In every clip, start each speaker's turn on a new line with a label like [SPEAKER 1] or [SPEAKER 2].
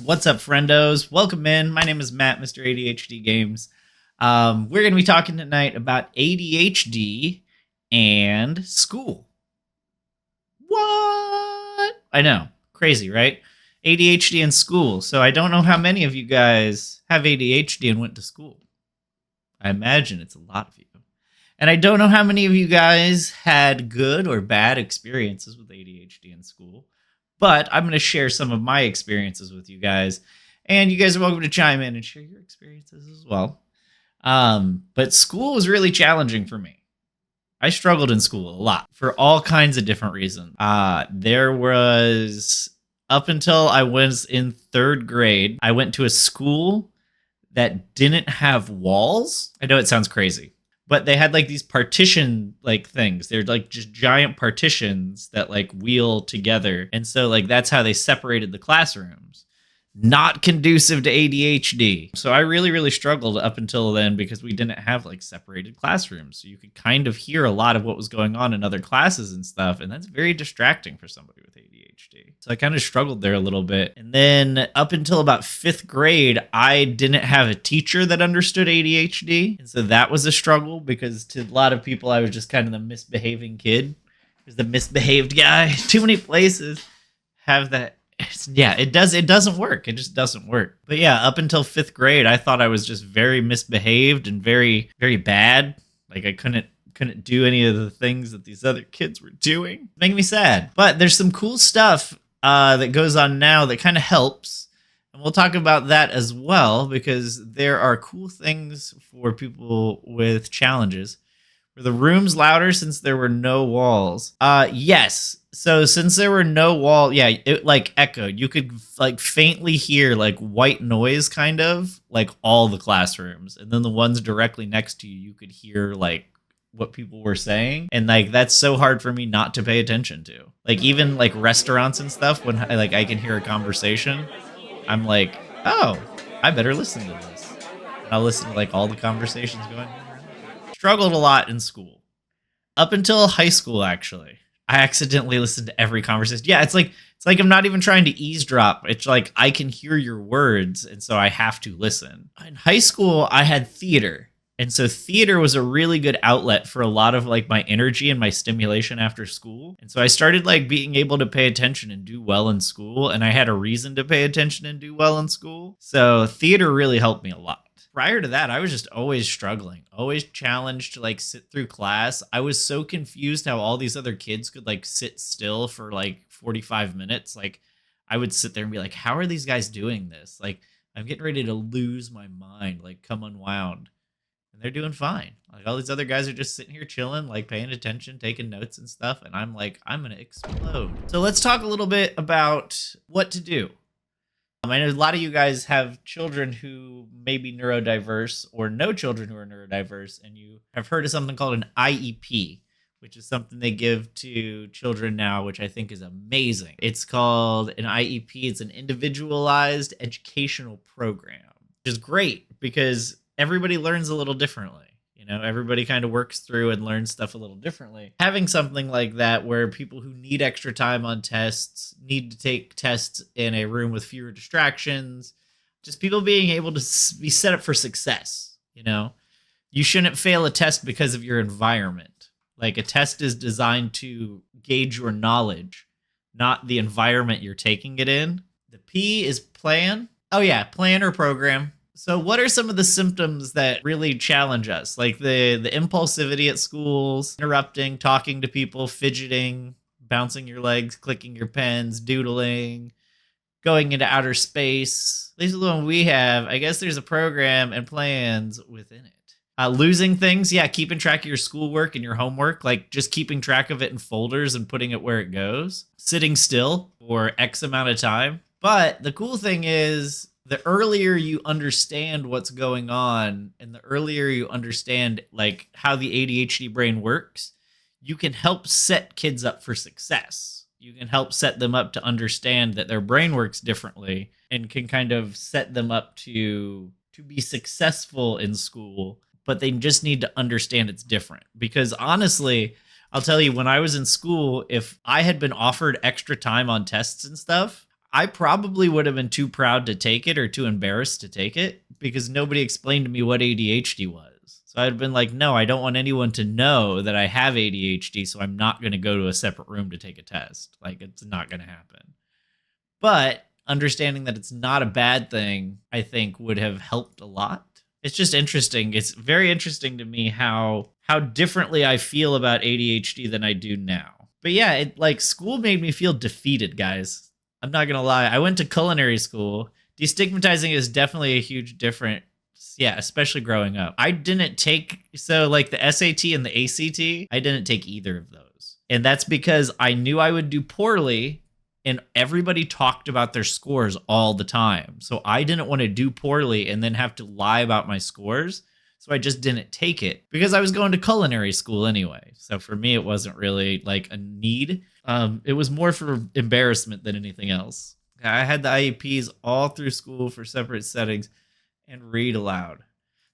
[SPEAKER 1] What's up, friendos? Welcome in. My name is Matt, MrADHDgames. We're going to be talking tonight about ADHD and school. What? I know. Crazy, right? ADHD and school. So I don't know how many of you guys have ADHD and went to school. I imagine it's a lot of you. And I don't know how many of you guys had good or bad experiences with ADHD in school. But I'm going to share some of my experiences with you guys. And you guys are welcome to chime in and share your experiences as well. But school was really challenging for me. I struggled in school a lot for all kinds of different reasons. There was, up until I was in third grade, I went to a school that didn't have walls. I know it sounds crazy, but they had like these partition like things. They're like just giant partitions that like wheel together. And so like that's how they separated the classrooms. Not conducive to ADHD. So I really struggled up until then because we didn't have like separated classrooms. So you could kind of hear a lot of what was going on in other classes and stuff. And that's very distracting for somebody with ADHD. So I kind of struggled there a little bit. And then up until about fifth grade, I didn't have a teacher that understood ADHD. And so that was a struggle because to a lot of people, I was just kind of the misbehaving kid. I was the misbehaved guy. Too many places have that. Yeah, it doesn't work. It just doesn't work. But yeah, up until fifth grade, I thought I was just very misbehaved and very bad. Like I couldn't do any of the things that these other kids were doing. Making me sad. But there's some cool stuff that goes on now that kind of helps. And we'll talk about that as well because there are cool things for people with challenges. Were the rooms louder since there were no walls? Yes. So since there were no wall, yeah, it like echoed. You could like faintly hear like white noise kind of like all the classrooms. And then the ones directly next to you, you could hear like what people were saying. And like that's so hard for me not to pay attention to. Like even like restaurants and stuff when I can hear a conversation, I'm like, "Oh, I better listen to this." And I'll listen to like all the conversations going on. Struggled a lot in school. Up until high school actually. I accidentally listened to every conversation. Yeah, it's like I'm not even trying to eavesdrop. It's like I can hear your words, and so I have to listen. In high school, I had theater, and so theater was a really good outlet for a lot of like my energy and my stimulation after school. And so I started like being able to pay attention and do well in school, and I had a reason to pay attention and do well in school. So theater really helped me a lot. Prior to that, I was just always struggling, always challenged to like sit through class. I was so confused how all these other kids could like sit still for like 45 minutes. Like I would sit there and be like, how are these guys doing this? Like I'm getting ready to lose my mind, like come unwound. And they're doing fine. Like all these other guys are just sitting here chilling, like paying attention, taking notes and stuff. And I'm like, I'm going to explode. So let's talk a little bit about what to do. I know a lot of you guys have children who may be neurodiverse or know children who are neurodiverse, and you have heard of something called an IEP, which is something they give to children now, which I think is amazing. It's called an IEP. It's an individualized educational program, which is great because everybody learns a little differently. You know, everybody kind of works through and learns stuff a little differently. Having something like that where people who need extra time on tests need to take tests in a room with fewer distractions, just people being able to be set up for success. You know, you shouldn't fail a test because of your environment. Like a test is designed to gauge your knowledge, not the environment you're taking it in. The P is plan. Oh yeah, plan or program. So what are some of the symptoms that really challenge us? Like the impulsivity at schools, interrupting, talking to people, fidgeting, bouncing your legs, clicking your pens, doodling, going into outer space. These are the ones we have. I guess there's a program and plans within it. Losing things. Yeah, keeping track of your schoolwork and your homework. Like just keeping track of it in folders and putting it where it goes. Sitting still for X amount of time. But the cool thing is, the earlier you understand what's going on and the earlier you understand like how the ADHD brain works, you can help set kids up for success. You can help set them up to understand that their brain works differently and can kind of set them up to be successful in school, but they just need to understand it's different. Because honestly, I'll tell you, when I was in school, if I had been offered extra time on tests and stuff, I probably would have been too proud to take it or too embarrassed to take it because nobody explained to me what ADHD was. So I'd been like, no, I don't want anyone to know that I have ADHD, so I'm not going to go to a separate room to take a test. Like, it's not going to happen. But understanding that it's not a bad thing, I think would have helped a lot. It's just interesting. It's very interesting to me how differently I feel about ADHD than I do now. But yeah, school made me feel defeated, guys. I'm not going to lie. I went to culinary school. Destigmatizing is definitely a huge difference. Yeah, especially growing up. I didn't take, the SAT and the ACT, I didn't take either of those. And that's because I knew I would do poorly and everybody talked about their scores all the time. So I didn't want to do poorly and then have to lie about my scores. So I just didn't take it because I was going to culinary school anyway. So for me, it wasn't really like a need. It was more for embarrassment than anything else. I had the IEPs all through school for separate settings and read aloud.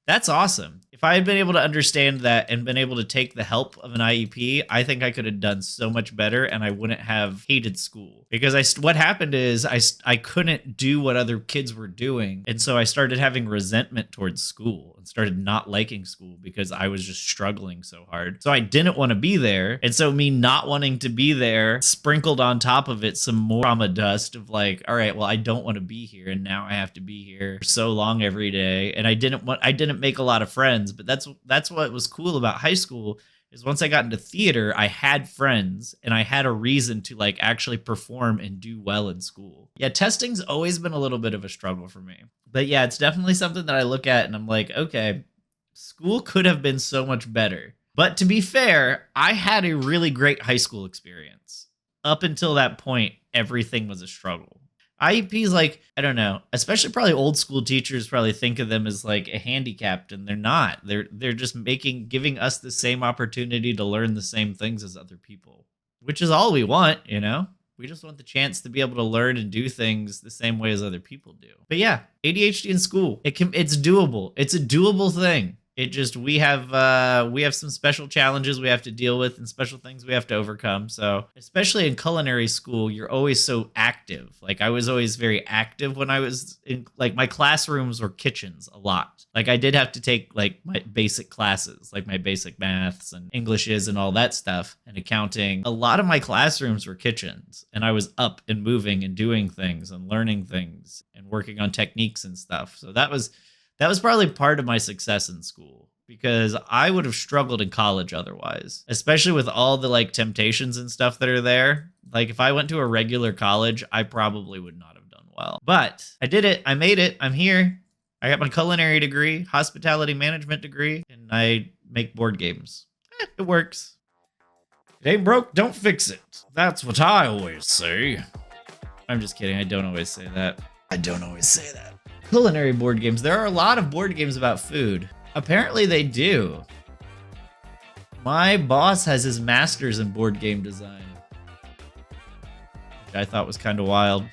[SPEAKER 1] That's awesome. If I had been able to understand that and been able to take the help of an IEP, I think I could have done so much better and I wouldn't have hated school. Because what happened is I couldn't do what other kids were doing. And so I started having resentment towards school and started not liking school because I was just struggling so hard. So I didn't want to be there. And so me not wanting to be there sprinkled on top of it some more trauma dust of like, all right, well, I don't want to be here. And now I have to be here so long every day. And I didn't make a lot of friends, but that's what was cool about high school is once I got into theater, I had friends and I had a reason to like actually perform and do well in school. Yeah, testing's always been a little bit of a struggle for me. But yeah, it's definitely something that I look at and I'm like, okay, school could have been so much better. But to be fair, I had a really great high school experience. Up until that point, everything was a struggle. IEPs, I don't know, especially probably old school teachers probably think of them as like a handicapped, and they're not. They're just giving us the same opportunity to learn the same things as other people, which is all we want, you know? We just want the chance to be able to learn and do things the same way as other people do. But yeah, ADHD in school, it's doable. It's a doable thing. It just we have some special challenges we have to deal with and special things we have to overcome. So especially in culinary school, you're always so active. Like I was always very active when I was in my classrooms or kitchens a lot. Like I did have to take like my basic classes, like my basic maths and Englishes and all that stuff and accounting. A lot of my classrooms were kitchens and I was up and moving and doing things and learning things and working on techniques and stuff. So that was probably part of my success in school because I would have struggled in college otherwise, especially with all the temptations and stuff that are there. Like if I went to a regular college, I probably would not have done well. But I did it. I made it. I'm here. I got my culinary degree, hospitality management degree, and I make board games. It works. It ain't broke, don't fix it. That's what I always say. I'm just kidding. I don't always say that. Culinary board games. There are a lot of board games about food. Apparently they do. My boss has his master's in board game design, which I thought was kind of wild.